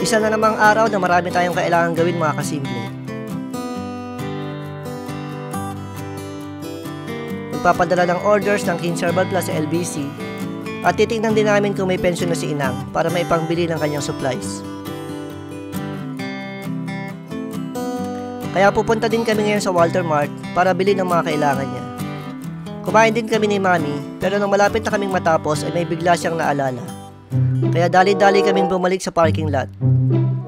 Isa na namang araw na marami tayong kailangan gawin mga kasimple. Magpapadala ng orders ng King Herbal Plus sa LBC at titignan din namin kung may pensyon na si Inang para maipangbili ng kanyang supplies. Kaya pupunta din kami ngayon sa Walter Mart para bilhin ng mga kailangan niya. Kumain din kami ni Mami pero nang malapit na kaming matapos ay may bigla siyang naalala. Kaya dali-dali kaming bumalik sa parking lot.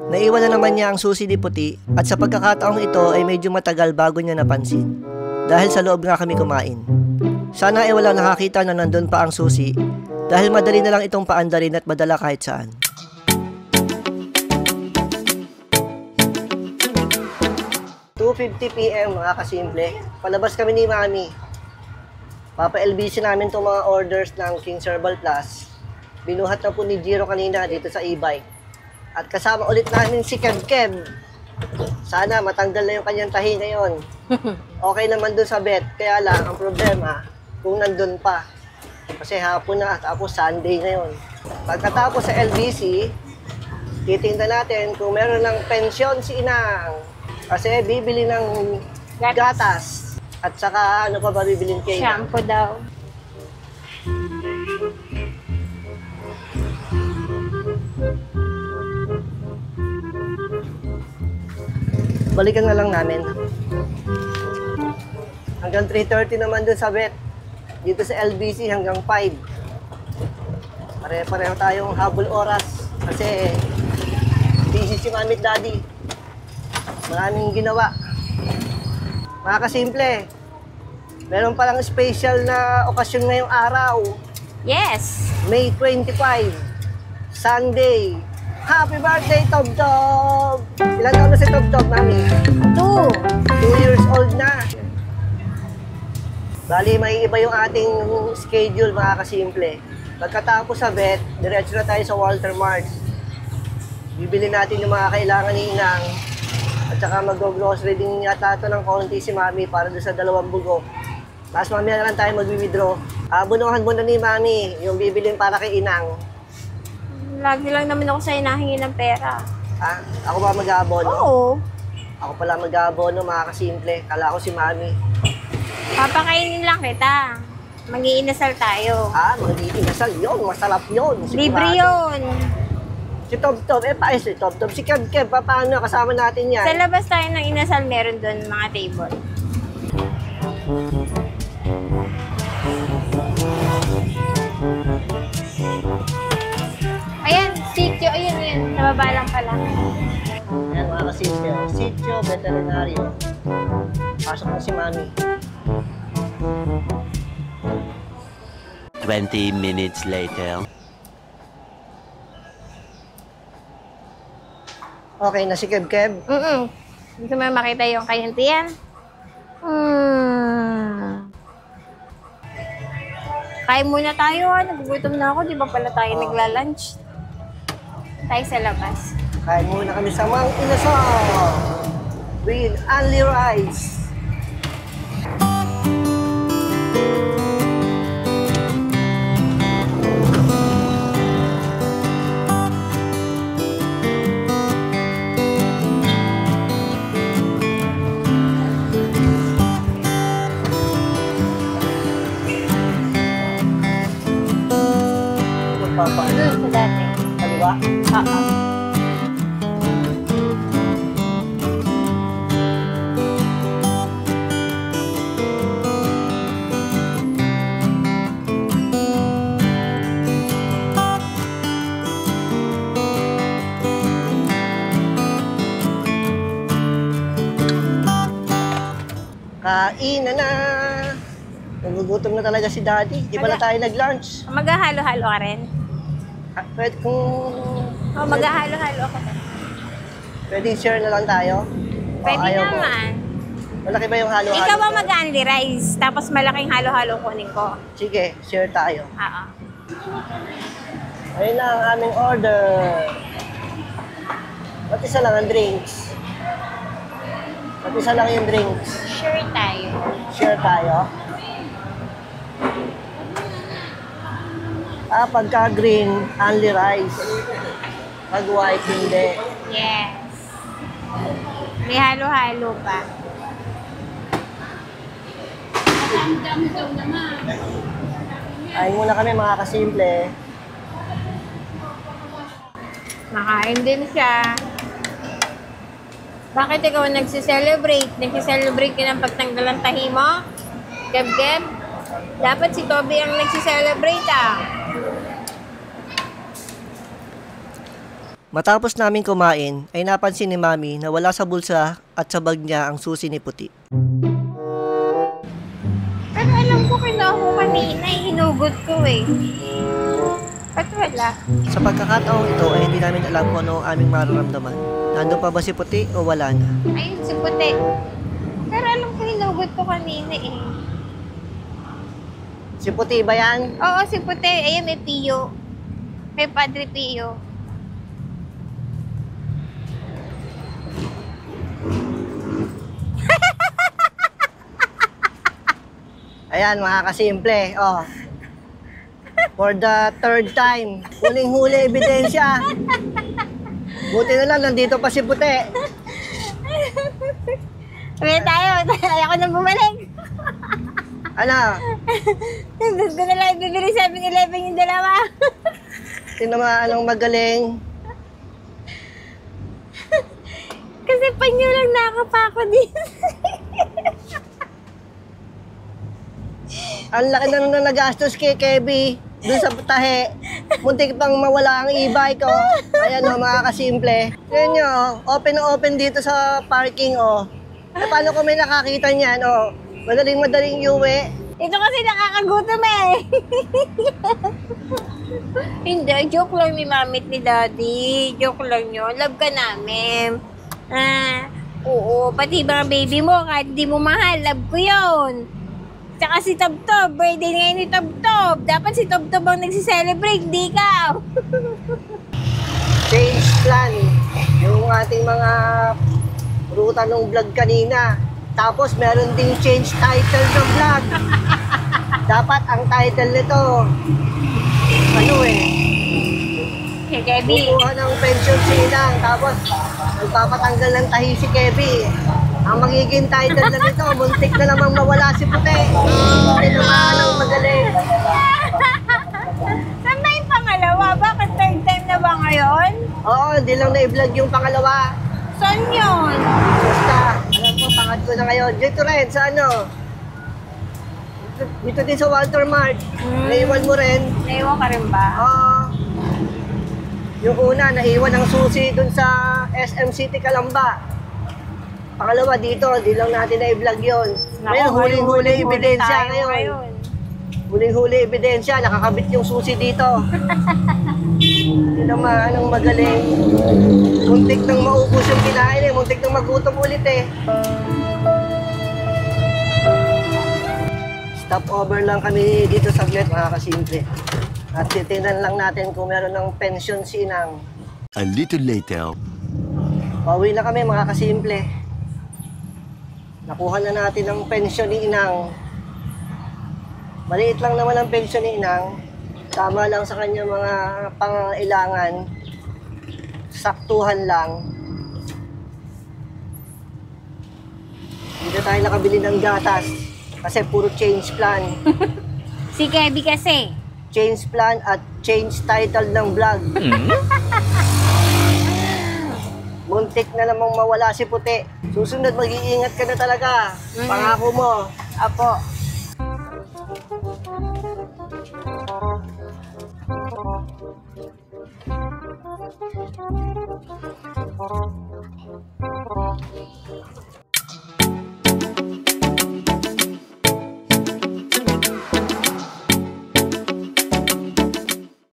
Naiwan na naman niya ang susi ni Puti at sa pagkakataong ito ay medyo matagal bago niya napansin. Dahil sa loob nga kami kumain. Sana ay walang nakakita na nandun pa ang susi dahil madali na lang itong paandarin at madala kahit saan. PM mga kasimple, palabas kami ni Mami. Papa-LBC namin itong mga orders ng King Herbal Plus. Binuhat na po ni Jiro kanina dito sa e-bike. At kasama ulit namin si Kev. Sana matanggal na yung kanyang tahi ngayon. Okay naman dun sa vet, kaya lang ang problema kung nandun pa. Kasi hapon na, tapos Sunday ngayon. Pagkatapos sa LBC, titingnan natin kung meron ng pensyon si Inang. Kasi bibili ng gatas. At saka ano pa ba bibilin kayo? Shampoo daw. Balikan na lang namin. Hanggang 3:30 naman dun sa vet. Dito sa LBC hanggang 5. Pare-pareho tayong habol oras. Kasi busy si Mami at Daddy. Maraming ginawa. Mga kasimple, meron palang special na okasyon ngayong araw. Yes! May 25, Sunday. Happy birthday, Tob Tob! Ilan taon na si Tob Tob, Mami? 2 years old na. Bali, may iba yung ating schedule, mga kasimple. Pagkatapos sa vet, diretso na tayo sa Walter Mart. Bibili natin yung mga kailangan ni Inang. At saka mag-grocery din yata ito ng konti si Mami para doon sa 2 bugok. Tapos mamaya na lang tayo mag-withdraw. Bunuhan muna ni Mami yung bibilin para kay Inang. Lagi lang naman ako sa'yo nahingi ng pera. Ako ba mag-aabono? Oo. Ako pala mag-aabono, mga kasimple. Kala ko si Mami. Papakainin lang kita. Mag-iinasal tayo. Mag-iinasal yun. Masarap yun. Libre yun. Si Tob Tob, paayos si Tob Tob. Si Kev, paano? Kasama natin yan. Sa labas tayo ng inasal, meron doon mga table. Ayan, sitio. Ayun. Sa baba lang pala. Ayan mga kasityo. Sitio, veterinaryo. Pasok na si Mami. 20 minutes later. Okay na si Kev. Gusto mo makita yung kanyang tiyan? Kain muna tayo. Nagugutom na ako. Di ba pala tayo nagla-lunch? Tayo sa labas. Kain muna kami sa Mang Inasal with only rice. Sa dati. Kaliwa? Oo. Kain na! Nagugutom na talaga si Daddy. Di ba na tayo nag-lunch? Maghahalo-halo ka rin? Pwede kung... Maghahalo-halo ako. Pwede share na lang tayo? Pwede naman. Malaki ba yung halo-halo? Ikaw ba mag-only rice, tapos malaking halo-halo kunin ko? Sige, share tayo. Oo. Ayun na ang aming order. Ba't isa lang ang drinks? Ba't isa lang yung drinks? Sure tayo. Share tayo? Pagka green, only rice. Pag white, hindi. Yes. May halo-halo pa. Kain muna kami mga kasimple. Nakain din siya. Bakit ikaw nagsiselebrate? Nagsiselebrate ka ng pagtanggal ng tahi mo? Geb-geb? Dapat si Toby ang nagsiselebrate ah. Matapos namin kumain, ay napansin ni Mami na wala sa bulsa at sa bag niya ang susi ni Puti. Pero alam ko kinuha ko kanina, hinugot ko eh. Ba't wala? Sa pagkakataong ito ay hindi namin alam kung ano ang aming mararamdaman. Nandun pa ba si Puti o wala na? Ayun, si Puti. Pero alam ko hinugot ko kanina eh. Si Puti ba yan? Oo, si Puti. Ayun, may Pio. May Padre Pio. Ayan mga kasimple, oh. For the third time, huling-huli ebidensya. Buti na lang, nandito pa si Puti. Uwi tayo. Ayoko na bumalik. Ano? Gusto ko na lang ibibili 7-Eleven yung dalawa. Tinamaan ang magaling. Kasi panyo lang nakapako din. Ang laki na nung nagastos kay Kevy dun sa tahe. Muntik pang mawala ang e-bike, oh. Ayan, oh, mga kasimple. Yan nyo, open na open dito sa parking, oh. E, paano kung may nakakita niyan, oh? Madaling uwi. Ito kasi nakakagutom eh. Hindi, joke lang ni mamit ni daddy. Joke lang yun. Love ka namin. Ah, oo, pati ba ang baby mo, kahit di mo mahal, love ko yun. Tsaka si Tobtob, birthday ngayon ni Tobtob. Dapat si Tobtob ang nagsiselebrate, di ka. Change plan. Yung ating mga ruta ng vlog kanina. Tapos meron ding change title ng vlog. Dapat ang title nito, ano eh, Kay Kevin. kukuha ng pension si Inang. Tapos nagpapatanggal ng tahi si Kevin. Ang magiging title na nito, muntik na namang mawala si Puti. Tinamaan ang magaling. Saan ba yung pangalawa? Bakit third time na ba ngayon? Oo, hindi lang na-vlog yung pangalawa. Saan yun? Basta, alam ko, pangat ko na ngayon. Dito rin, sa ano? Dito din sa Walter Mart. Naiwan mo rin. Naiwan ka rin ba? Oo. Yung una, naiwan ang susi dun sa SM City Calamba. Pangalawa dito, di lang natin na-vlog yun. Ngayon, huling-huli ebidensya ngayon. Huling-huli ebidensya, nakakabit yung susi dito. Hindi naman, anong magaling. Muntik nang maubos yung kinain eh, muntik nang magutom ulit eh. Stop over lang kami dito saglit, mga kasimple. At titingnan lang natin kung meron ng pension si Inang. A little later. Pauwi na kami, mga kasimple. Nakuha na natin ang pension ni Inang. Maliit lang naman ang pension ni Inang. Tama lang sa kanya mga pangailangan. Saktuhan lang. Hindi tayo nakabili ng gatas. Kasi puro change plan. Si Kevin kasi. Change plan at change title ng vlog. Muntik na namang mawala si Puti. Susunod, mag-iingat ka na talaga. Pangako mo. Apo.